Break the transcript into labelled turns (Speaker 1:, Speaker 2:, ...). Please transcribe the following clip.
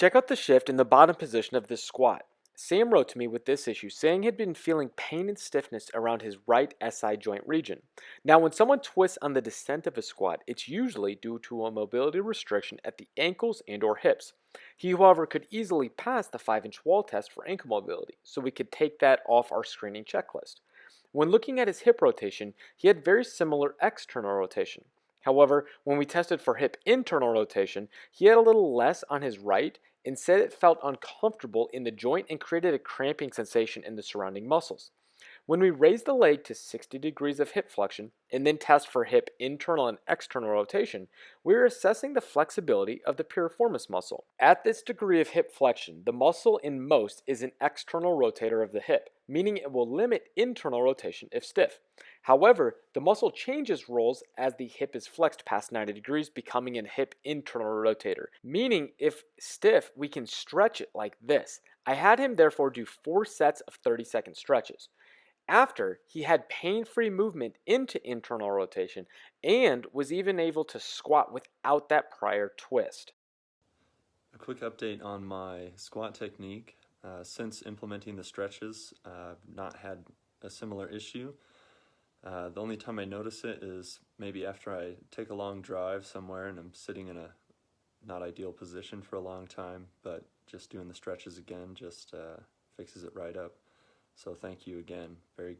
Speaker 1: Check out the shift in the bottom position of this squat. Sam wrote to me with this issue, saying he'd been feeling pain and stiffness around his right SI joint region. Now, when someone twists on the descent of a squat, it's usually due to a mobility restriction at the ankles and or hips. He, however, could easily pass the 5-inch wall test for ankle mobility, so we could take that off our screening checklist. When looking at his hip rotation, he had very similar external rotation. However, when we tested for hip internal rotation, he had a little less on his right and said it felt uncomfortable in the joint and created a cramping sensation in the surrounding muscles. When we raise the leg to 60 degrees of hip flexion and then test for hip internal and external rotation, we are assessing the flexibility of the piriformis muscle. At this degree of hip flexion, the muscle in most is an external rotator of the hip, meaning it will limit internal rotation if stiff. However, the muscle changes roles as the hip is flexed past 90 degrees, becoming a hip internal rotator, meaning if stiff, we can stretch it like this. I had him therefore do 4 sets of 30-second stretches. After, he had pain-free movement into internal rotation and was even able to squat without that prior twist.
Speaker 2: A quick update on my squat technique. Since implementing the stretches, I've not had a similar issue. The only time I notice it is maybe after I take a long drive somewhere and I'm sitting in a not ideal position for a long time, but just doing the stretches again just fixes it right up. So thank you again. Very